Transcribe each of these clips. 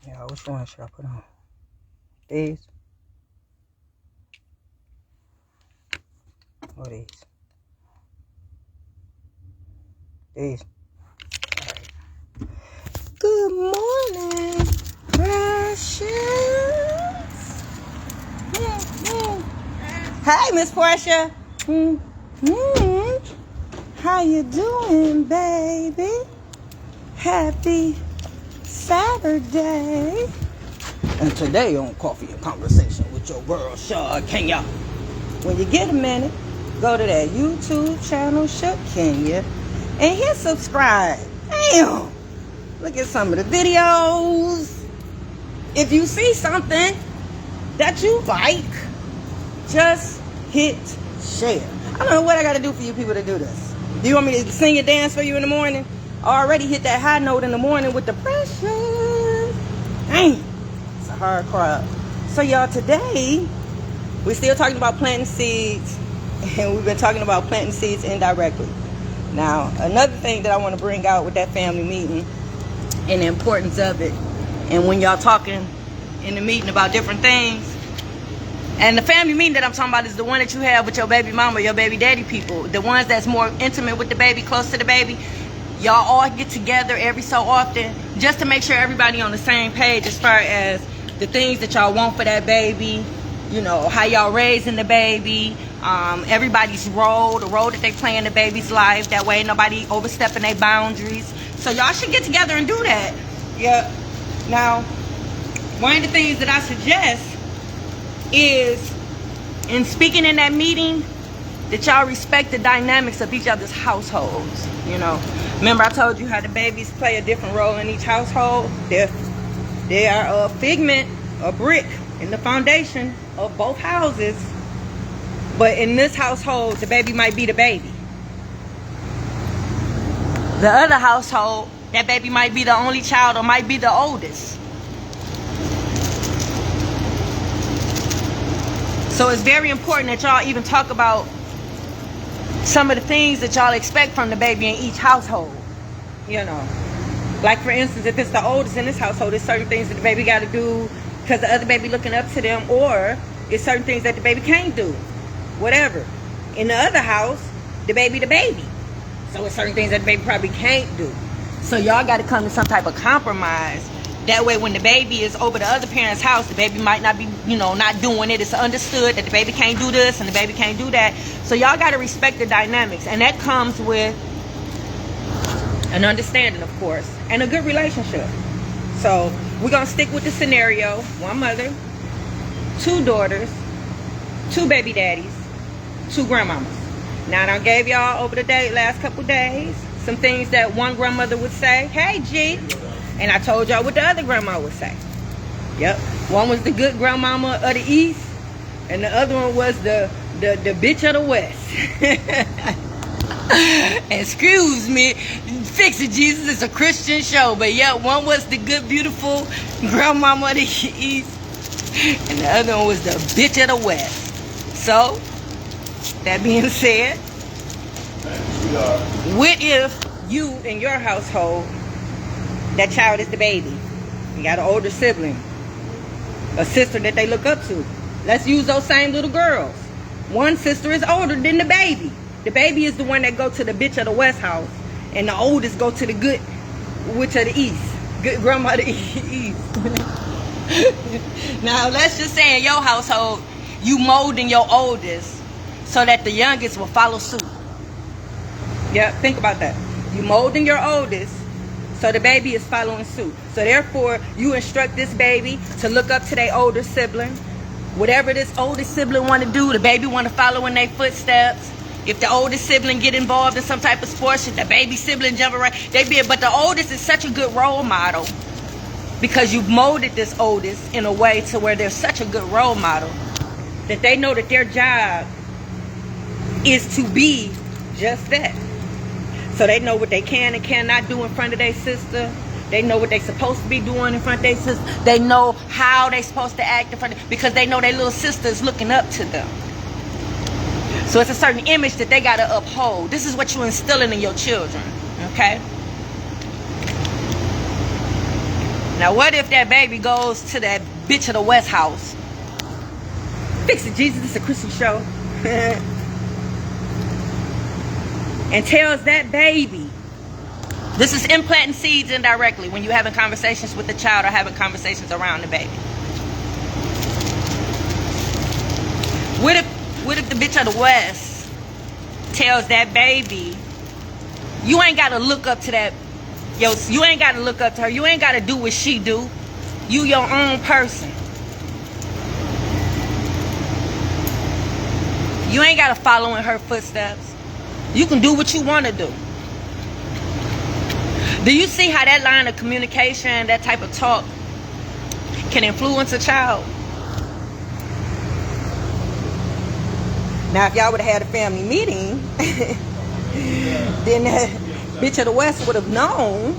Yeah, which one should I put on? These? Or these? These. Alright. Good morning, precious. Hi, Miss Portia. How you doing, baby? Happy Saturday. And today on Coffee and Conversation with your girl, Shakenya. When you get a minute, go to that YouTube channel, Shakenya, and hit subscribe. Damn! Look at some of the videos. If you see something that you like, just hit share. I don't know what I got to do for you people to do this. Do you want me to sing and dance for you in the morning? I already hit that high note in the morning with the pressure. Dang. It's a hard crowd. So y'all, today, we're still talking about planting seeds. And we've been talking about planting seeds indirectly. Now, another thing that I want to bring out with that family meeting and the importance of it. And when y'all talking in the meeting about different things. And the family meeting that I'm talking about is the one that you have with your baby mama, your baby daddy people. The ones that's more intimate with the baby, close to the baby. Y'all all get together every so often just to make sure everybody on the same page as far as the things that y'all want for that baby. You know, how y'all raising the baby. Everybody's role, the role that they play in the baby's life. That way nobody overstepping their boundaries. So y'all should get together and do that. Yeah. Now, one of the things that I suggest is, in speaking in that meeting, that y'all respect the dynamics of each other's households. You know, remember I told you how the babies play a different role in each household. They are a figment, a brick in the foundation of both houses. But in this household, the baby might be the baby. The other household, that baby might be the only child or might be the oldest. So it's very important that y'all even talk about some of the things that y'all expect from the baby in each household. You know, like for instance, if it's the oldest in this household, there's certain things that the baby got to do because the other baby looking up to them, or it's certain things that the baby can't do. Whatever. In the other house, the baby. So it's certain things that the baby probably can't do. So y'all got to come to some type of compromise. That way when the baby is over the other parent's house, the baby might not be, not doing it. It's understood that the baby can't do this and the baby can't do that. So y'all got to respect the dynamics. And that comes with an understanding, of course, and a good relationship. So we're going to stick with the scenario. One mother, two daughters, two baby daddies, two grandmamas. Now I done gave y'all over the last couple days some things that one grandmother would say. Hey, G. And I told y'all what the other grandma would say. Yep. One was the good grandmama of the East. And the other one was the bitch of the West. Excuse me. Fix it, Jesus. It's a Christian show. But yeah, one was the good, beautiful grandmama of the East. And the other one was the bitch of the West. So, that being said, what if you in your household, that child is the baby? You got an older sibling, a sister that they look up to. Let's use those same little girls. One sister is older than the baby. The baby is the one that go to the bitch of the West house, and the oldest go to the good witch of the East. Good grandma of the East. Now, let's just say in your household, you molding your oldest so that the youngest will follow suit. Yeah, think about that. You molding your oldest so the baby is following suit. So therefore, you instruct this baby to look up to their older sibling. Whatever this oldest sibling want to do, the baby want to follow in their footsteps. If the oldest sibling get involved in some type of sport, should the baby sibling jump around? But the oldest is such a good role model because you've molded this oldest in a way to where they're such a good role model that they know that their job is to be just that. So they know what they can and cannot do in front of their sister. They know what they're supposed to be doing in front of their sister. They know how they're supposed to act in front of, because they know their little sister is looking up to them. So it's a certain image that they got to uphold. This is what you're instilling in your children. Okay? Now, what if that baby goes to that bitch of the West house? Fix it, Jesus, it's a Christian show. And tells that baby, this is implanting seeds indirectly when you're having conversations with the child or having conversations around the baby. What if the bitch of the West tells that baby, you ain't got to look up to that, you ain't got to look up to her. You ain't got to do what she do. You your own person. You ain't got to follow in her footsteps. You can do what you want to do. Do you see how that line of communication, that type of talk, can influence a child? Now, if y'all would have had a family meeting, then that bitch of the West would have known.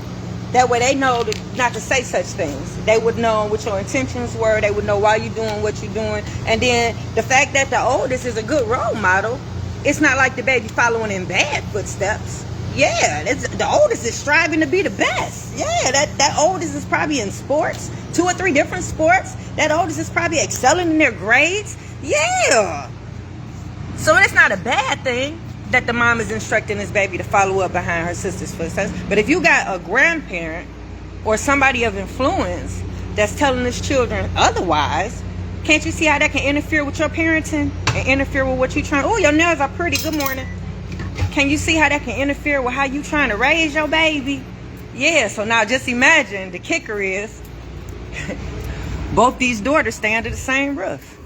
That way they know not to say such things. They would know what your intentions were. They would know why you're doing what you're doing. And then the fact that the oldest is a good role model, it's not like the baby following in bad footsteps. Yeah, the oldest is striving to be the best. Yeah, that oldest is probably in sports, 2 or 3 different sports. That oldest is probably excelling in their grades. Yeah. So it's not a bad thing that the mom is instructing this baby to follow up behind her sister's footsteps. But if you got a grandparent or somebody of influence that's telling his children otherwise, can't you see how that can interfere with your parenting and interfere with what you're trying? Oh, your nails are pretty. Good morning. Can you see how that can interfere with how you trying to raise your baby? Yeah, so now just imagine the kicker is both these daughters stay under the same roof.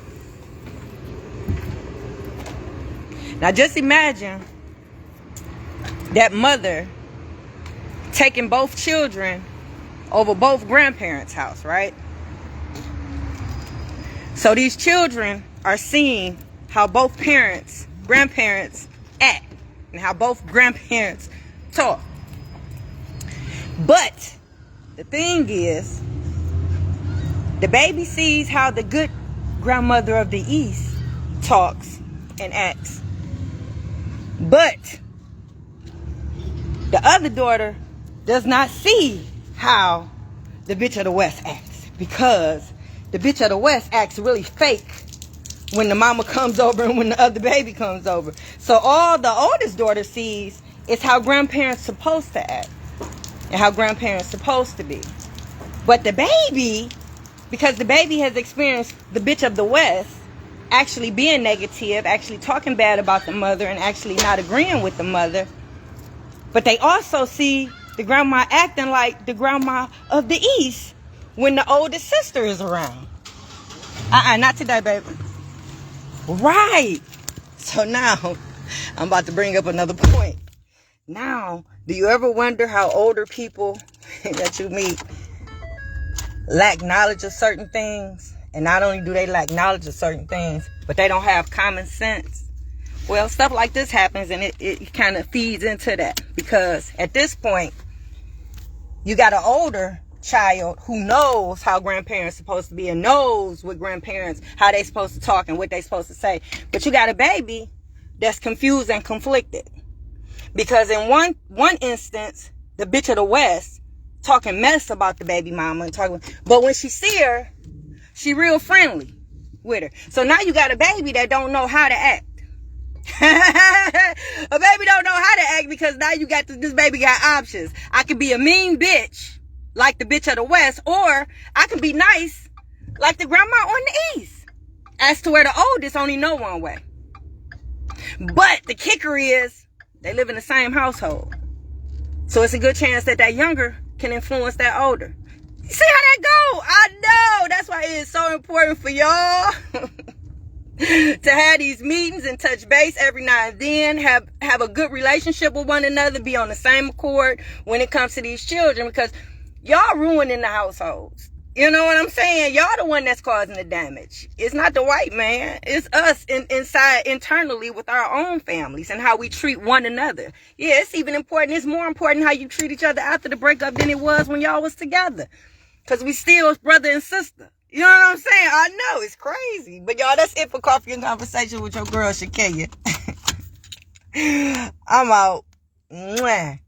Now just imagine that mother taking both children over both grandparents' house, right? So these children are seeing how both grandparents act and how both grandparents talk. But the thing is, the baby sees how the good grandmother of the East talks and acts. But the other daughter does not see how the bitch of the West acts, because the bitch of the West acts really fake when the mama comes over and when the other baby comes over. So all the oldest daughter sees is how grandparents supposed to act and how grandparents supposed to be. But the baby, because the baby has experienced the bitch of the West actually being negative, actually talking bad about the mother and actually not agreeing with the mother, but they also see the grandma acting like the grandma of the East when the oldest sister is around. Not today, baby. Right. So now, I'm about to bring up another point. Now, do you ever wonder how older people that you meet lack knowledge of certain things? And not only do they lack knowledge of certain things, but they don't have common sense. Well, stuff like this happens, and it kind of feeds into that. Because at this point, you got an older child who knows how grandparents supposed to be and knows what grandparents, how they supposed to talk and what they supposed to say. But you got a baby that's confused and conflicted. Because in one instance, the bitch of the West talking mess about the baby mama and talking, but when she see her, she real friendly with her. So now you got a baby that don't know how to act. A baby don't know how to act because now you got this baby got options. I could be a mean bitch like the bitch of the West, or I can be nice like the grandma on the East. As to where the oldest only know one way. But the kicker is they live in the same household. So it's a good chance that that younger can influence that older. You see how that go? I know. That's why it is so important for y'all to have these meetings and touch base every now and then. Have a good relationship with one another. Be on the same accord when it comes to these children, because y'all ruining the households. You know what I'm saying? Y'all the one that's causing the damage. It's not the white man. It's us inside internally with our own families and how we treat one another. Yeah, it's even important. It's more important how you treat each other after the breakup than it was when y'all was together. Because we still brother and sister. You know what I'm saying? I know, it's crazy. But y'all, that's it for Coffee and Conversation with your girl, Shakenya. I'm out. Mwah.